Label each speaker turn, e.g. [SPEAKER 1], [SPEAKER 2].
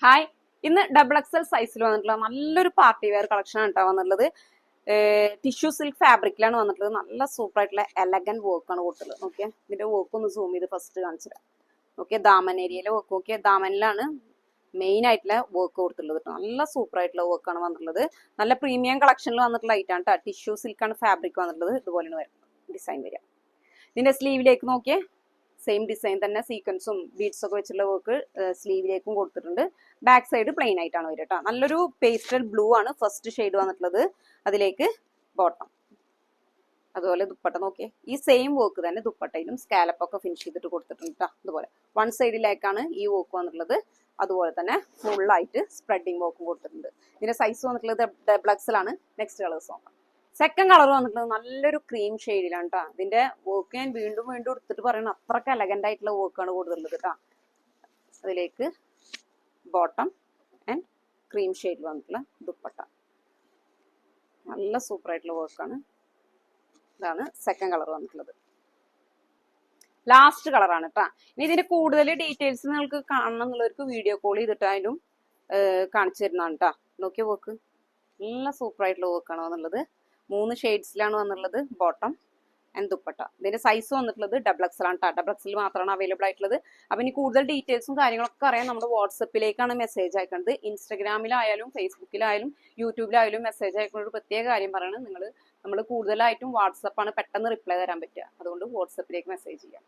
[SPEAKER 1] Hi, ഇന്ന് double XL സൈസിൽ വന്നിട്ടുള്ള നല്ലൊരു പാർട്ടി വെയർ കളക്ഷൻ ആണ് കേട്ടോ വന്നിട്ടുള്ളത്. ടിഷ്യൂ സിൽക്ക് ഫാബ്രിക്കിലാണ് വന്നിട്ടുള്ളത്. നല്ല സൂപ്പർ ആയിട്ടുള്ള എലഗൻ വർക്കാണ് കൊടുത്തുള്ളത്. ഓക്കെ, ഇതിന്റെ വർക്ക് ഒന്ന് സൂം ചെയ്ത് ഫസ്റ്റ് കാണിച്ചുതരാം. ഓക്കെ, ദാമൻ ഏരിയയിലെ വർക്ക്. ഓക്കെ, ദാമനിലാണ് മെയിൻ ആയിട്ടുള്ള വർക്ക് കൊടുത്തുള്ളത് കേട്ടോ. നല്ല സൂപ്പർ ആയിട്ടുള്ള വർക്കാണ് വന്നിട്ടുള്ളത്. നല്ല പ്രീമിയം കളക്ഷനിൽ വന്നിട്ടുള്ള ഐറ്റാണ് കേട്ടോ. ടിഷ്യൂ സിൽക്കാണ് ഫാബ്രിക് വന്നിട്ടുള്ളത്. ഇതുപോലെയാണ് വരുന്നത് ഡിസൈൻ വരിക. ഇതിന്റെ സ്ലീവിലേക്ക് നോക്കിയേ, സെയിം ഡിസൈൻ തന്നെ സീക്വൻസും ബീഡ്സ് ഒക്കെ വെച്ചുള്ള വർക്ക് സ്ലീവിലേക്കും കൊടുത്തിട്ടുണ്ട്. ബാക്ക് സൈഡ് പ്ലെയിൻ ആയിട്ടാണ് വരിക കേട്ടോ. നല്ലൊരു പേസ്റ്റൽ ബ്ലൂ ആണ് ഫസ്റ്റ് ഷെയ്ഡ് വന്നിട്ടുള്ളത്. അതിലേക്ക് ബോട്ടം, അതുപോലെ ദുപ്പട്ട നോക്കിയേ, ഈ സെയിം വർക്ക് തന്നെ ദുപ്പട്ടയിലും സ്കാലപ്പ് ഒക്കെ ഫിനിഷ് ചെയ്തിട്ട് കൊടുത്തിട്ടുണ്ട് കേട്ടോ. അതുപോലെ വൺ സൈഡിലേക്കാണ് ഈ വർക്ക് വന്നിട്ടുള്ളത്. അതുപോലെ തന്നെ ഫുൾ ആയിട്ട് സ്പ്രെഡിങ് വർക്കും കൊടുത്തിട്ടുണ്ട്. ഇതിന്റെ സൈസ് വന്നിട്ടുള്ളത് ഡബിൾ എക്സൽ ആണ്. നെക്സ്റ്റ് കളേഴ്സ് നോക്കാം. സെക്കൻഡ് കളർ വന്നിട്ടുള്ളത് നല്ലൊരു ക്രീം ഷെയ്ഡിലാണ് കേട്ടോ. ഇതിന്റെ വർക്ക് ഞാൻ വീണ്ടും വീണ്ടും എടുത്തിട്ട് പറയുന്നത് അത്രയ്ക്ക് എലഗന്റ് ആയിട്ടുള്ള വർക്കാണ് കൊടുത്തിട്ടുള്ളത് കേട്ടോ. അതിലേക്ക് ബോട്ടം ആൻഡ് ക്രീം ഷെയ്ഡിൽ വന്നിട്ടുള്ള ദുപ്പട്ട. നല്ല സൂപ്പർ ആയിട്ടുള്ള വർക്കാണ്. ഇതാണ് സെക്കൻഡ് കളർ വന്നിട്ടുള്ളത്. ലാസ്റ്റ് കളറാണ് കേട്ടോ. ഇനി ഇതിന്റെ കൂടുതൽ ഡീറ്റെയിൽസ് നിങ്ങൾക്ക് കാണണം എന്നുള്ളവർക്ക് വീഡിയോ കോൾ ചെയ്തിട്ടായാലും കാണിച്ചു തരുന്നതാണ് കേട്ടോ. നോക്കിയ വർക്ക് നല്ല സൂപ്പർ ആയിട്ടുള്ള വർക്കാണ് വന്നുള്ളത്. 3 ഷെയ്ഡ്സിലാണ് വന്നുള്ളത് ബോട്ടം ആൻഡ് ദുപ്പട്ട. ഇതിന്റെ സൈസ് വന്നിട്ടുള്ളത് ഡബിൾ എക്സൽ ആണ് കേട്ടോ. ഡബിൾ എക്സൽ മാത്രമാണ് അവൈലബിൾ ആയിട്ടുള്ളത്. അപ്പം ഇനി കൂടുതൽ ഡീറ്റെയിൽസും കാര്യങ്ങളൊക്കെ അറിയാൻ നമ്മുടെ വാട്സപ്പിലേക്കാണ് മെസ്സേജ് അയക്കുന്നത്. ഇൻസ്റ്റഗ്രാമിലായാലും ഫേസ്ബുക്കിലായാലും യൂട്യൂബിലായാലും മെസ്സേജ് അയക്കുന്ന ഒരു പ്രത്യേക കാര്യം പറയുന്നത്, നമ്മൾ കൂടുതലായിട്ടും വാട്സപ്പാണ് പെട്ടെന്ന് റിപ്ലൈ തരാൻ പറ്റുക. അതുകൊണ്ട് വാട്സപ്പിലേക്ക് മെസ്സേജ് ചെയ്യാം.